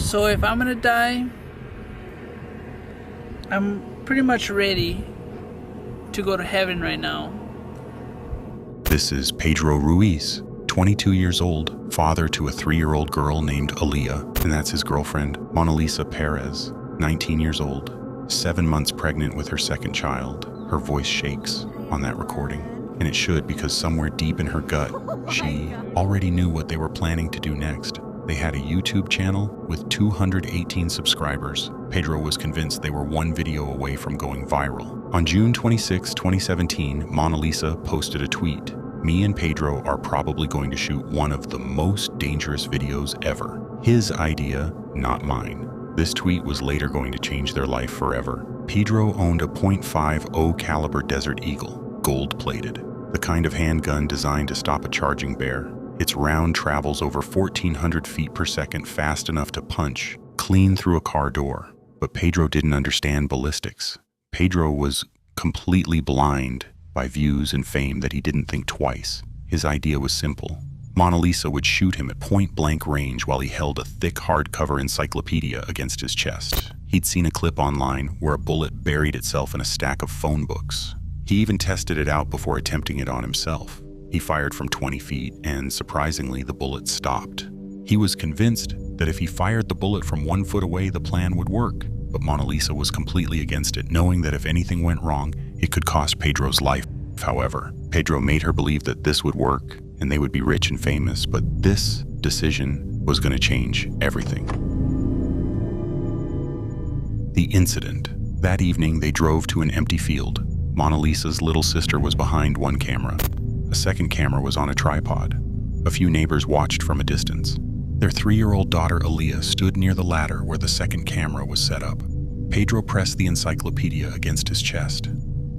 So if I'm gonna die, I'm pretty much ready to go to heaven right now. This is Pedro Ruiz, 22 years old, father to a 3-year-old girl named Aaliyah, and that's his girlfriend, MonaLisa Perez, 19 years old, 7 months pregnant with her second child. Her voice shakes on that recording, and it should, because somewhere deep in her gut, she already knew what they were planning to do next. They had a YouTube channel with 218 subscribers. Pedro was convinced they were one video away from going viral. On June 26, 2017, MonaLisa posted a tweet. "Me and Pedro are probably going to shoot one of the most dangerous videos ever. His idea, not mine." This tweet was later going to change their life forever. Pedro owned a .50 caliber Desert Eagle, gold-plated, the kind of handgun designed to stop a charging bear. Its round travels over 1,400 feet per second, fast enough to punch clean through a car door. But Pedro didn't understand ballistics. Pedro was completely blind by views and fame that he didn't think twice. His idea was simple. MonaLisa would shoot him at point-blank range while he held a thick hardcover encyclopedia against his chest. He'd seen a clip online where a bullet buried itself in a stack of phone books. He even tested it out before attempting it on himself. He fired from 20 feet, and surprisingly, the bullet stopped. He was convinced that if he fired the bullet from 1 foot away, the plan would work. But MonaLisa was completely against it, knowing that if anything went wrong, it could cost Pedro's life. However, Pedro made her believe that this would work, and they would be rich and famous, but this decision was going to change everything. The incident. That evening, they drove to an empty field. MonaLisa's little sister was behind one camera. A second camera was on a tripod. A few neighbors watched from a distance. Their 3-year-old daughter Aaliyah stood near the ladder where the second camera was set up. Pedro pressed the encyclopedia against his chest.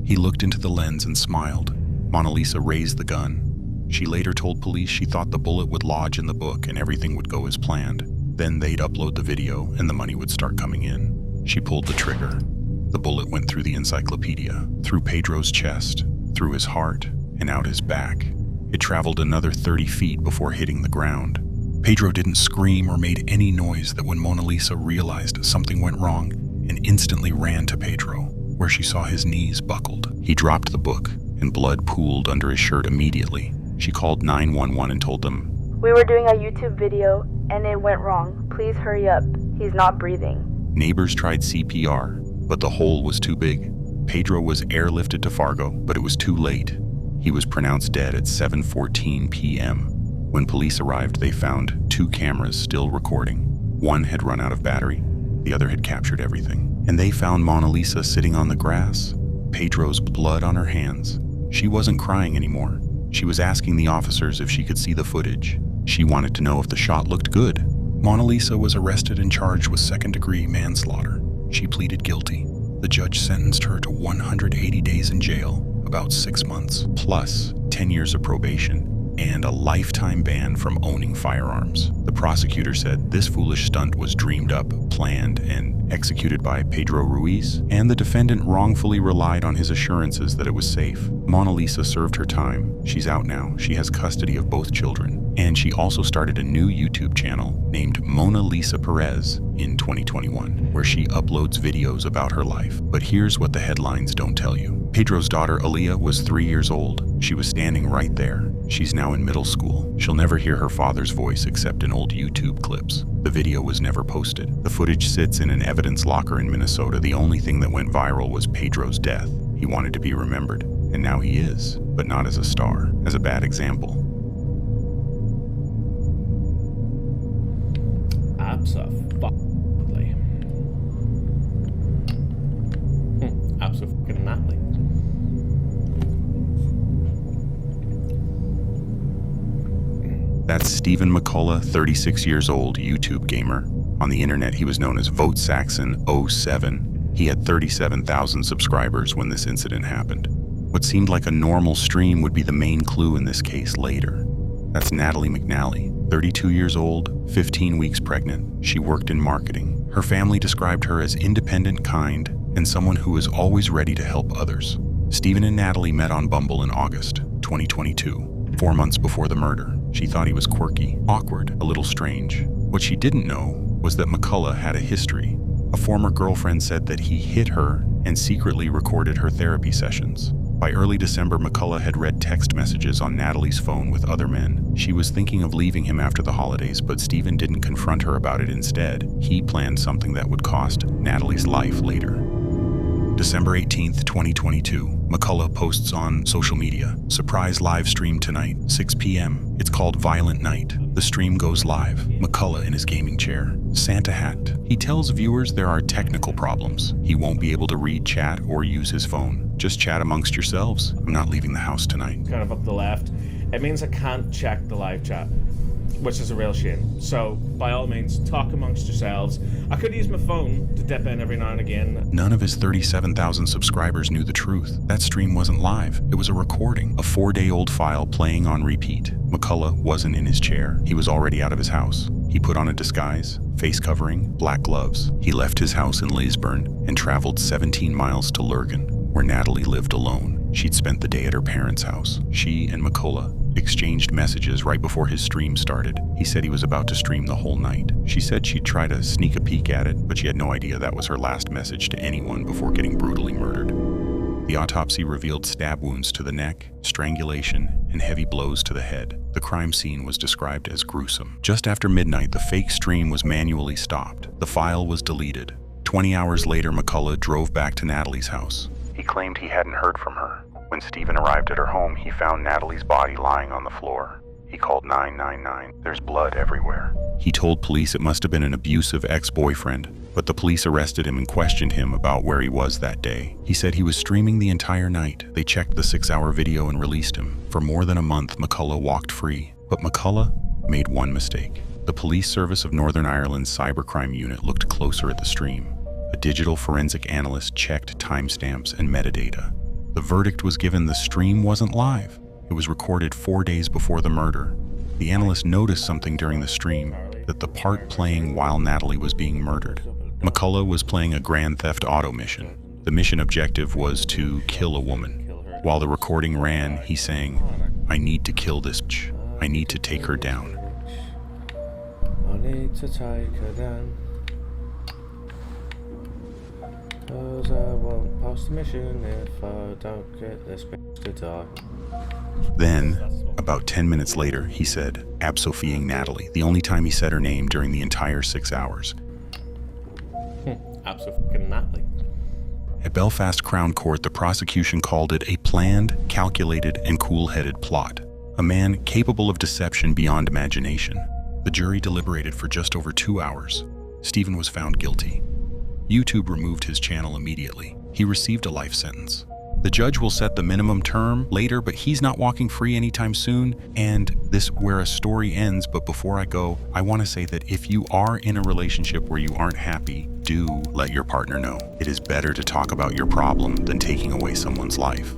He looked into the lens and smiled. MonaLisa raised the gun. She later told police she thought the bullet would lodge in the book and everything would go as planned. Then they'd upload the video and the money would start coming in. She pulled the trigger. The bullet went through the encyclopedia, through Pedro's chest, through his heart, and out his back. It traveled another 30 feet before hitting the ground. Pedro didn't scream or made any noise that when MonaLisa realized something went wrong and instantly ran to Pedro, where she saw his knees buckled. He dropped the book, and blood pooled under his shirt immediately. She called 911 and told them, "We were doing a YouTube video, and it went wrong. Please hurry up. He's not breathing." Neighbors tried CPR, but the hole was too big. Pedro was airlifted to Fargo, but it was too late. He was pronounced dead at 7:14 p.m. When police arrived, they found 2 cameras still recording. One had run out of battery, the other had captured everything. And they found MonaLisa sitting on the grass, Pedro's blood on her hands. She wasn't crying anymore. She was asking the officers if she could see the footage. She wanted to know if the shot looked good. MonaLisa was arrested and charged with second-degree manslaughter. She pleaded guilty. The judge sentenced her to 180 days in jail, about 6 months, plus 10 years of probation, and a lifetime ban from owning firearms. The prosecutor said this foolish stunt was dreamed up, planned, and executed by Pedro Ruiz, and the defendant wrongfully relied on his assurances that it was safe. MonaLisa served her time. She's out now. She has custody of both children. And she also started a new YouTube channel named MonaLisa Perez in 2021, where she uploads videos about her life. But here's what the headlines don't tell you. Pedro's daughter Aaliyah was 3 years old. She was standing right there. She's now in middle school. She'll never hear her father's voice except in old YouTube clips. The video was never posted. The footage sits in an evidence locker in Minnesota. The only thing that went viral was Pedro's death. He wanted to be remembered, and now he is, but not as a star, as a bad example. Absolutely. Absolutely. That's Stephen McCullagh, 36 years old, YouTube gamer. On the internet, he was known as VoteSaxon07. He had 37,000 subscribers when this incident happened. What seemed like a normal stream would be the main clue in this case later. That's Natalie McNally, 32 years old, 15 weeks pregnant. She worked in marketing. Her family described her as independent, kind, and someone who was always ready to help others. Stephen and Natalie met on Bumble in August 2022, 4 months before the murder. She thought he was quirky, awkward, a little strange. What she didn't know was that McCullagh had a history. A former girlfriend said that he hit her and secretly recorded her therapy sessions. By early December, McCullagh had read text messages on Natalie's phone with other men. She was thinking of leaving him after the holidays, but Stephen didn't confront her about it. Instead, he planned something that would cost Natalie's life later. December 18th, 2022, McCullagh posts on social media, "Surprise live stream tonight, 6 p.m. It's called Violent Night. The stream goes live. McCullagh in his gaming chair. Santa hat." He tells viewers there are technical problems. He won't be able to read chat or use his phone. "Just chat amongst yourselves. I'm not leaving the house tonight." Kind of up the left. It means I can't check the live chat, which is a real shame. So, by all means, talk amongst yourselves. I could use my phone to dip in every now and again. None of his 37,000 subscribers knew the truth. That stream wasn't live. It was a recording, a 4-day-old file playing on repeat. McCullagh wasn't in his chair. He was already out of his house. He put on a disguise, face covering, black gloves. He left his house in Lisburn and traveled 17 miles to Lurgan, where Natalie lived alone. She'd spent the day at her parents' house. She and McCullagh exchanged messages right before his stream started. He said he was about to stream the whole night. She said she'd try to sneak a peek at it, but she had no idea that was her last message to anyone before getting brutally murdered. The autopsy revealed stab wounds to the neck, strangulation, and heavy blows to the head. The crime scene was described as gruesome. Just after midnight, the fake stream was manually stopped. The file was deleted. 20 hours later, McCullagh drove back to Natalie's house. He claimed he hadn't heard from her. When Stephen arrived at her home, he found Natalie's body lying on the floor. He called 999. There's blood everywhere. He told police it must have been an abusive ex-boyfriend, but the police arrested him and questioned him about where he was that day. He said he was streaming the entire night. They checked the 6-hour video and released him. For more than a month, McCullagh walked free. But McCullagh made one mistake. The Police Service of Northern Ireland's cybercrime unit looked closer at the stream. A digital forensic analyst checked timestamps and metadata. The verdict was given the stream wasn't live. It was recorded 4 days before the murder. The analyst noticed something during the stream, that the part playing while Natalie was being murdered. McCullagh was playing a Grand Theft Auto mission. The mission objective was to kill a woman. While the recording ran, he sang, "I need to kill this bitch. I need to take her down." I need to take her down. 'Cause I won't pass the mission if I don't get this bitch to die. Then, about 10 minutes later, he said, "Absofying Natalie," the only time he said her name during the entire 6 hours. Abso-fucking-nately. At Belfast Crown Court, the prosecution called it a planned, calculated, and cool-headed plot. A man capable of deception beyond imagination. The jury deliberated for just over 2 hours. Stephen was found guilty. YouTube removed his channel immediately. He received a life sentence. The judge will set the minimum term later, but he's not walking free anytime soon. And this where a story ends. But before I go, I want to say that if you are in a relationship where you aren't happy, do let your partner know. It is better to talk about your problem than taking away someone's life.